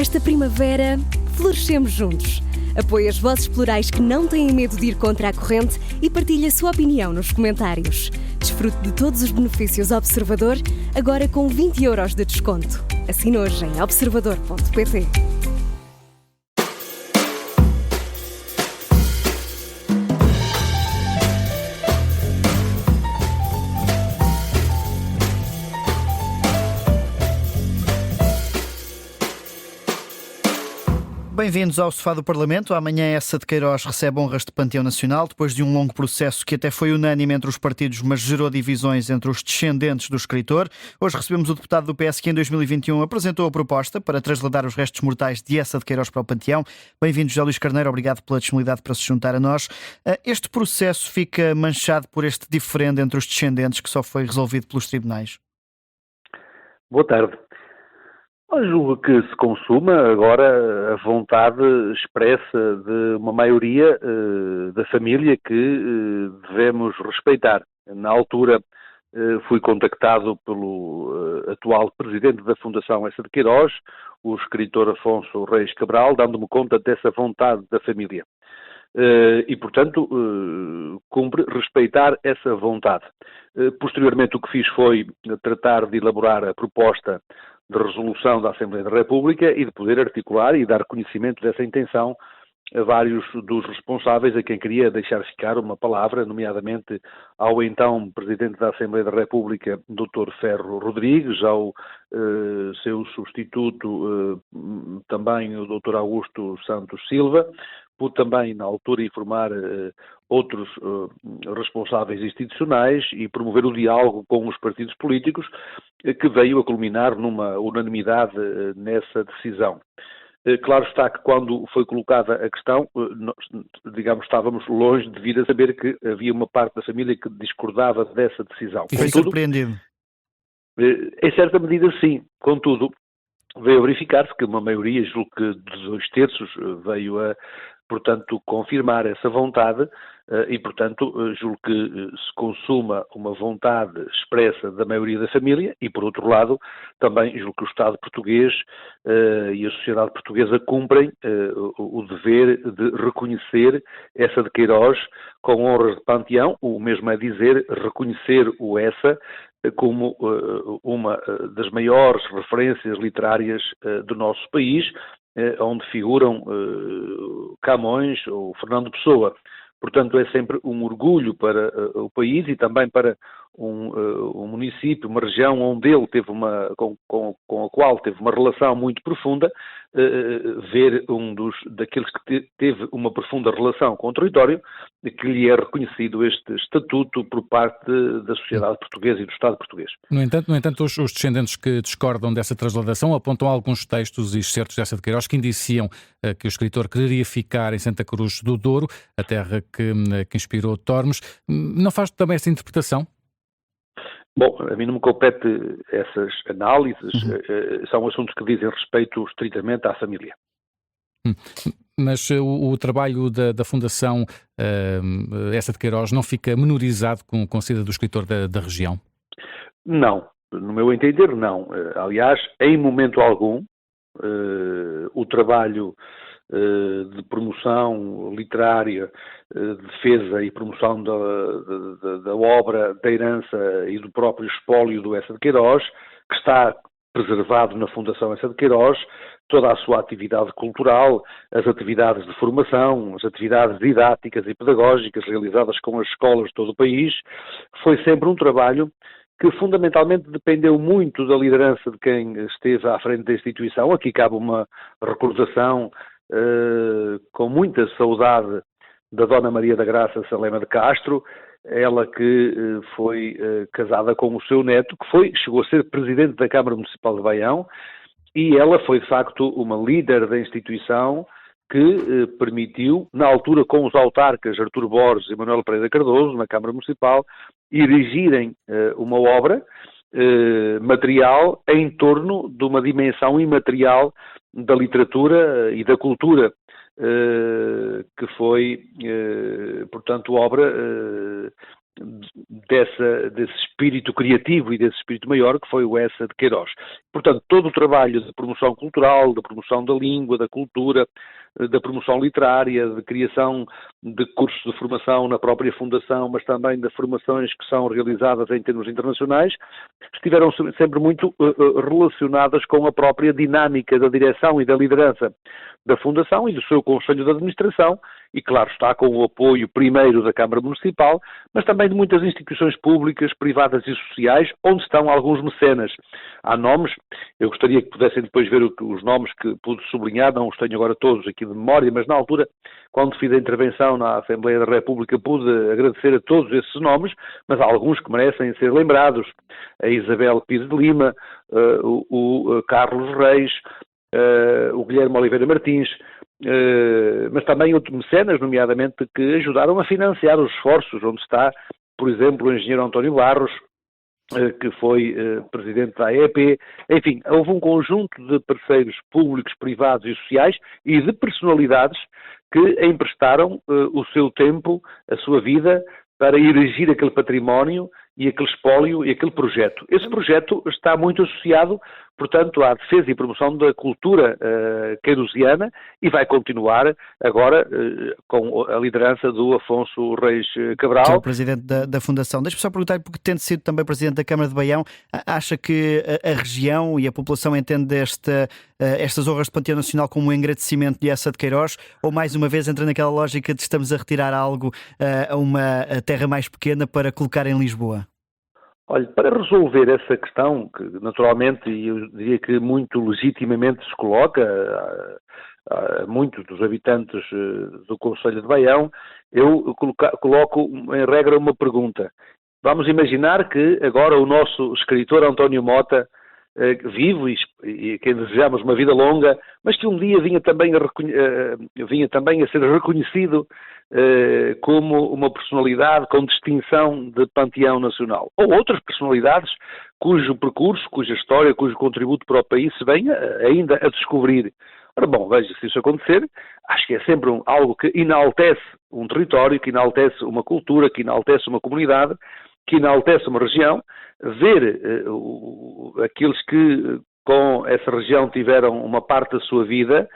Esta primavera, florescemos juntos. Apoie as vozes plurais que não têm medo de ir contra a corrente e partilhe a sua opinião nos comentários. Desfrute de todos os benefícios Observador, agora com 20€ de desconto. Assine hoje em observador.pt. Bem-vindos ao Sofá do Parlamento. Amanhã Essa de Queiroz recebe honras de Panteão Nacional, depois de um longo processo que até foi unânime entre os partidos, mas gerou divisões entre os descendentes do escritor. Hoje recebemos o deputado do PS que em 2021 apresentou a proposta para trasladar os restos mortais de Essa de Queiroz para o Panteão. Bem-vindo, José Luís Carneiro. Obrigado pela disponibilidade para se juntar a nós. Este processo fica manchado por este diferendo entre os descendentes que só foi resolvido pelos tribunais? Boa tarde. Eu julgo que se consuma agora a vontade expressa de uma maioria da família que devemos respeitar. Na altura fui contactado pelo atual presidente da Fundação Essa de Queiroz, o escritor Afonso Reis Cabral, dando-me conta dessa vontade da família. E, portanto, cumpre respeitar essa vontade. Posteriormente, o que fiz foi tratar de elaborar a proposta de resolução da Assembleia da República e de poder articular e dar conhecimento dessa intenção a vários dos responsáveis a quem queria deixar ficar uma palavra, nomeadamente ao então Presidente da Assembleia da República, Dr. Ferro Rodrigues, ao seu substituto, também o Dr. Augusto Santos Silva. Pude também, na altura, informar outros responsáveis institucionais e promover o diálogo com os partidos políticos, que veio a culminar numa unanimidade nessa decisão. Claro está que quando foi colocada a questão, nós, digamos, estávamos longe de vir a saber que havia uma parte da família que discordava dessa decisão. E foi surpreendido? Em certa medida, sim. Contudo, veio a verificar-se que uma maioria, julgo que de 2/3, veio a, portanto, confirmar essa vontade e, portanto, julgo que se consuma uma vontade expressa da maioria da família e, por outro lado, também julgo que o Estado português e a sociedade portuguesa cumprem o dever de reconhecer Essa de Queiroz com honras de panteão, o mesmo é dizer, reconhecer o Essa como uma das maiores referências literárias do nosso país, onde figuram Camões ou Fernando Pessoa. Portanto, é sempre um orgulho para o país e também para um município, uma região onde ele teve com a qual teve uma relação muito profunda, ver daqueles que teve uma profunda relação com o território, que lhe é reconhecido este estatuto por parte da sociedade portuguesa e do Estado português. No entanto, os descendentes que discordam dessa transladação apontam alguns textos e excertos dessa de Queiroz que indiciam que o escritor quereria ficar em Santa Cruz do Douro, a terra que inspirou Tormes. Não faz também essa interpretação? Bom, a mim não me compete essas análises, são assuntos que dizem respeito estritamente à família. Mas o trabalho da Fundação Essa de Queiroz não fica menorizado com a saída do escritor da região? Não, no meu entender não. Aliás, em momento algum, o trabalho de promoção literária, de defesa e promoção da obra, da herança e do próprio espólio do Essa de Queiroz, que está preservado na Fundação Essa de Queiroz, toda a sua atividade cultural, as atividades de formação, as atividades didáticas e pedagógicas realizadas com as escolas de todo o país, foi sempre um trabalho que fundamentalmente dependeu muito da liderança de quem esteve à frente da instituição. Aqui cabe uma recordação com muita saudade da Dona Maria da Graça Salema de Castro, ela que foi casada com o seu neto, que chegou a ser presidente da Câmara Municipal de Baião, e ela foi de facto uma líder da instituição que permitiu, na altura com os autarcas Artur Borges e Manuel Pereira Cardoso, na Câmara Municipal, erigirem uma obra material em torno de uma dimensão imaterial da literatura e da cultura, que foi, portanto, obra desse espírito criativo e desse espírito maior que foi o Essa de Queiroz. Portanto, todo o trabalho de promoção cultural, de promoção da língua, da cultura, da promoção literária, de criação de cursos de formação na própria Fundação, mas também de formações que são realizadas em termos internacionais, estiveram sempre muito relacionadas com a própria dinâmica da direção e da liderança da Fundação e do seu Conselho de Administração, e claro está com o apoio primeiro da Câmara Municipal, mas também de muitas instituições públicas, privadas e sociais, onde estão alguns mecenas. Há nomes, eu gostaria que pudessem depois ver os nomes que pude sublinhar, não os tenho agora todos aqui de memória, mas na altura, quando fiz a intervenção na Assembleia da República, pude agradecer a todos esses nomes, mas há alguns que merecem ser lembrados. A Isabel Pires de Lima, o Carlos Reis, o Guilherme Oliveira Martins, mas também outros mecenas, nomeadamente, que ajudaram a financiar os esforços, onde está, por exemplo, o engenheiro António Barros, que foi presidente da AEP. Enfim, houve um conjunto de parceiros públicos, privados e sociais e de personalidades que emprestaram o seu tempo, a sua vida, para erigir aquele património e aquele espólio e aquele projeto. Esse projeto está muito associado, portanto, à defesa e promoção da cultura queirosiana e vai continuar agora com a liderança do Afonso Reis Cabral. Que é o presidente da Fundação. Deixa-me só perguntar, porque tendo sido também presidente da Câmara de Baião, acha que a região e a população entende estas honras de Panteão Nacional como um agradecimento de Essa de Queiroz, ou mais uma vez entra naquela lógica de estamos a retirar algo a uma terra mais pequena para colocar em Lisboa? Olha, para resolver essa questão, que naturalmente, e eu diria que muito legitimamente se coloca a muitos dos habitantes do Conselho de Baião, eu coloco em regra uma pergunta. Vamos imaginar que agora o nosso escritor António Mota, vivo e quem desejamos uma vida longa, mas que um dia vinha também a ser reconhecido como uma personalidade com distinção de panteão nacional. Ou outras personalidades cujo percurso, cuja história, cujo contributo para o país se venha ainda a descobrir. Ora bom, veja, se isso acontecer, acho que é sempre algo que enaltece um território, que enaltece uma cultura, que enaltece uma comunidade, que enaltece uma região. Ver aqueles que com essa região tiveram uma parte da sua vida,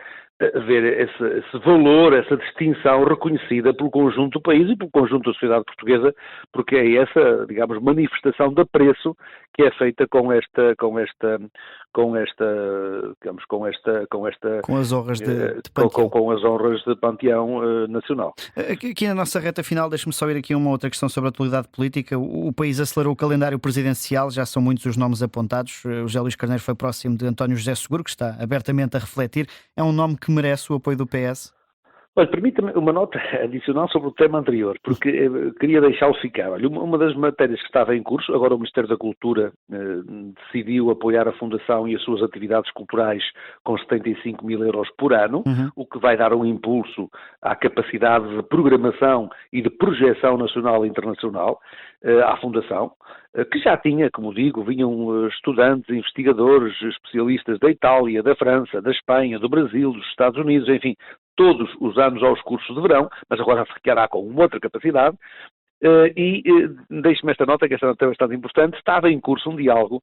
ver esse valor, essa distinção reconhecida pelo conjunto do país e pelo conjunto da sociedade portuguesa, porque é essa, digamos, manifestação de apreço que é feita com as honras de Panteão. Com as honras de Panteão Nacional. Aqui na nossa reta final, deixe-me só ir aqui uma outra questão sobre a atualidade política. O país acelerou o calendário presidencial, já são muitos os nomes apontados. O José Luís Carneiro foi próximo de António José Seguro, que está abertamente a refletir. É um nome que merece o apoio do PS? Olha, permita-me uma nota adicional sobre o tema anterior, porque queria deixá-lo ficar. Olha, uma das matérias que estava em curso, agora o Ministério da Cultura decidiu apoiar a Fundação e as suas atividades culturais com 75 mil euros por ano, o que vai dar um impulso à capacidade de programação e de projeção nacional e internacional à Fundação, que já tinha, como digo, vinham estudantes, investigadores, especialistas da Itália, da França, da Espanha, do Brasil, dos Estados Unidos, enfim, todos os anos aos cursos de verão, mas agora ficará com uma outra capacidade. Deixe-me esta nota, que esta nota é bastante importante. Estava em curso um diálogo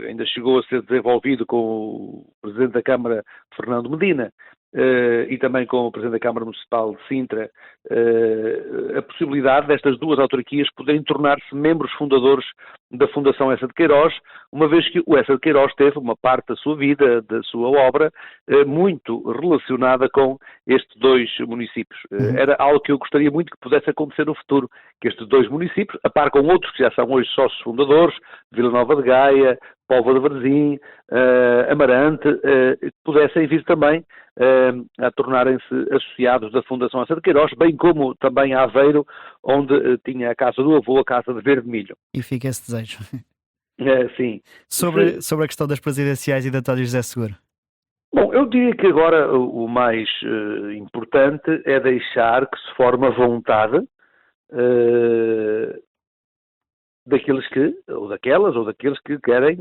ainda chegou a ser desenvolvido com o Presidente da Câmara, Fernando Medina, e também com o Presidente da Câmara Municipal de Sintra, a possibilidade destas duas autarquias poderem tornar-se membros fundadores da Fundação Essa de Queiroz, uma vez que o Essa de Queiroz teve uma parte da sua vida, da sua obra, muito relacionada com estes dois municípios. Era algo que eu gostaria muito que pudesse acontecer no futuro, que estes dois municípios, a par com outros que já são hoje sócios fundadores, Vila Nova de Gaia, Póvoa de Varzim, Amarante, pudessem vir também a tornarem-se associados da Fundação Essa de Queiroz, bem como também a Aveiro, onde tinha a casa do avô, a casa de Verde Milho. E fica esse desejo. Sim. Sobre a questão das presidenciais e de António José Seguro. Bom, eu diria que agora o mais importante é deixar que se forme a vontade daqueles que, ou daquelas, ou daqueles que querem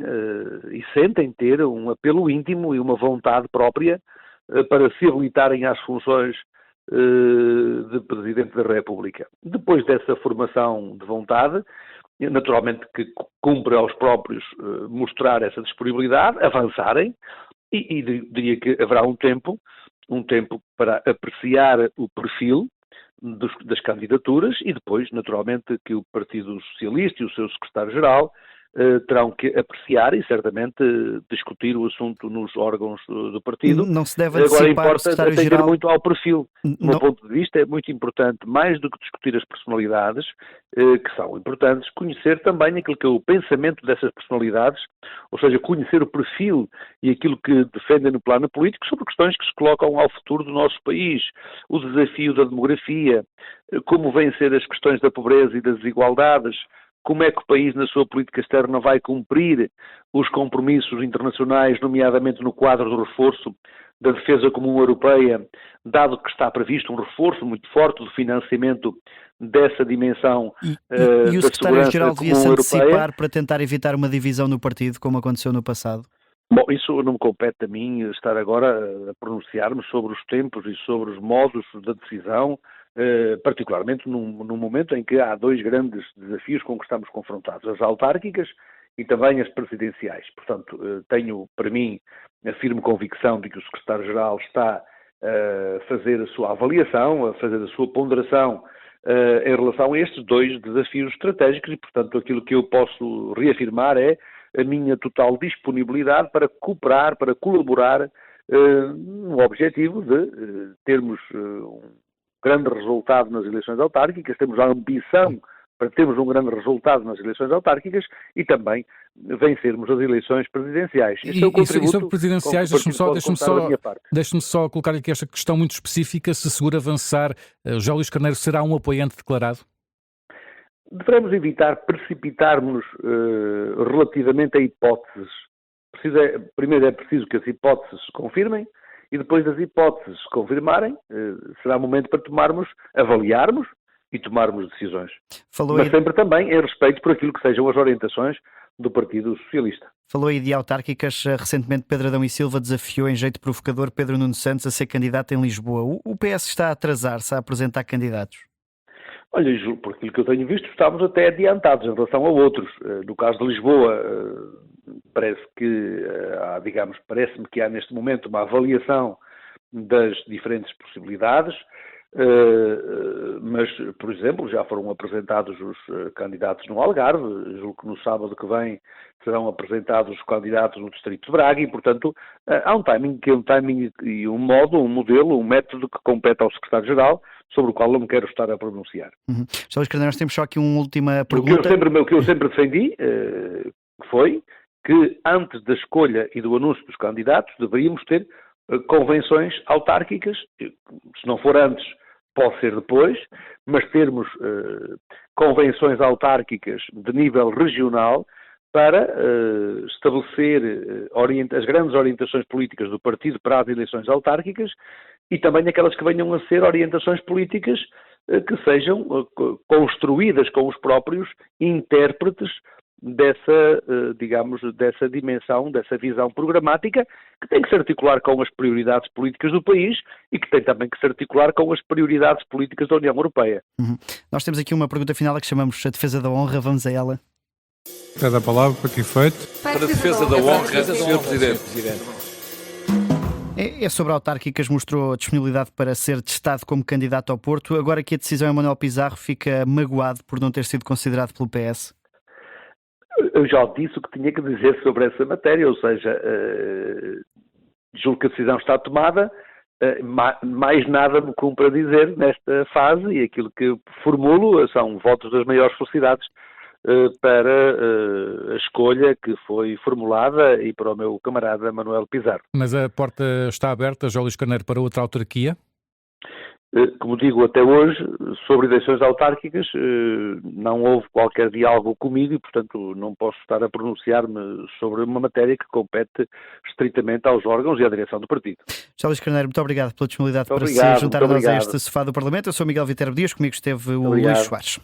e sentem ter um apelo íntimo e uma vontade própria para se habilitarem às funções de Presidente da República. Depois dessa formação de vontade, naturalmente que cumpre aos próprios mostrar essa disponibilidade, avançarem, e diria que haverá um tempo para apreciar o perfil das candidaturas e depois, naturalmente, que o Partido Socialista e o seu secretário-geral terão que apreciar e certamente discutir o assunto nos órgãos do partido. Não se deve Agora antecipar importa o secretário-geral... atender muito ao perfil. Do Não... meu ponto de vista é muito importante, mais do que discutir as personalidades, que são importantes, conhecer também aquilo que é o pensamento dessas personalidades, ou seja, conhecer o perfil e aquilo que defendem no plano político sobre questões que se colocam ao futuro do nosso país, o desafio da demografia, como vencer as questões da pobreza e das desigualdades, como é que o país, na sua política externa, vai cumprir os compromissos internacionais, nomeadamente no quadro do reforço da defesa comum europeia, dado que está previsto um reforço muito forte do financiamento dessa dimensão e o da secretário-geral segurança devia comum se europeia. antecipar para tentar evitar uma divisão no partido, como aconteceu no passado? Bom, isso não me compete a mim estar agora a pronunciar-me sobre os tempos e sobre os modos da decisão, particularmente num momento em que há dois grandes desafios com que estamos confrontados, as autárquicas e também as presidenciais. Portanto, tenho para mim a firme convicção de que o secretário-geral está a fazer a sua avaliação, a fazer a sua ponderação em relação a estes dois desafios estratégicos e, portanto, aquilo que eu posso reafirmar é a minha total disponibilidade para cooperar, para colaborar no objetivo de termos um grande resultado nas eleições autárquicas, temos a ambição para termos um grande resultado nas eleições autárquicas e também vencermos as eleições presidenciais. E sobre presidenciais, deixe-me só colocar-lhe aqui esta questão muito específica, se segura avançar, José Luís Carneiro será um apoiante declarado? Devemos evitar precipitar-nos relativamente a hipóteses. Primeiro é preciso que as hipóteses se confirmem e depois das hipóteses se confirmarem, será momento para avaliarmos e tomarmos decisões. Mas sempre também em respeito por aquilo que sejam as orientações do Partido Socialista. Falou aí de autárquicas. Recentemente Pedro Adão e Silva desafiou em jeito provocador Pedro Nuno Santos a ser candidato em Lisboa. O PS está a atrasar-se a apresentar candidatos? Olha, por aquilo que eu tenho visto, estamos até adiantados em relação a outros. No caso de Lisboa, parece-me que há neste momento uma avaliação das diferentes possibilidades, mas, por exemplo, já foram apresentados os candidatos no Algarve, julgo que no sábado que vem serão apresentados os candidatos no Distrito de Braga e, portanto, há um timing e um modelo, um método que compete ao Secretário-Geral, sobre o qual eu me quero estar a pronunciar. Sr. Luís Carneiro, nós temos só aqui uma última pergunta. O que eu sempre defendi foi que antes da escolha e do anúncio dos candidatos deveríamos ter convenções autárquicas, se não for antes, pode ser depois, mas termos convenções autárquicas de nível regional para estabelecer as grandes orientações políticas do partido para as eleições autárquicas e também aquelas que venham a ser orientações políticas que sejam construídas com os próprios intérpretes dessa dimensão, dessa visão programática, que tem que se articular com as prioridades políticas do país e que tem também que se articular com as prioridades políticas da União Europeia. Nós temos aqui uma pergunta final que chamamos a defesa da honra. Vamos a ela. Pede a palavra para que efeito? Para a defesa da honra, Sr. Presidente. É sobre autárquicas, mostrou disponibilidade para ser testado como candidato ao Porto. Agora que a decisão é Manuel Pizarro, fica magoado por não ter sido considerado pelo PS? Eu já disse o que tinha que dizer sobre essa matéria, ou seja, julgo que a decisão está tomada, mais nada me cumpre a dizer nesta fase e aquilo que formulo são votos das maiores felicidades para a escolha que foi formulada e para o meu camarada Manuel Pizarro. Mas a porta está aberta, José Luís Carneiro, para outra autarquia? Como digo, até hoje, sobre eleições autárquicas, não houve qualquer diálogo comigo e, portanto, não posso estar a pronunciar-me sobre uma matéria que compete estritamente aos órgãos e à direção do partido. José Luís Carneiro, muito obrigado pela disponibilidade para se juntar a nós a este sofá do Parlamento. Eu sou Miguel Viterbo Dias, comigo esteve o Luís Soares.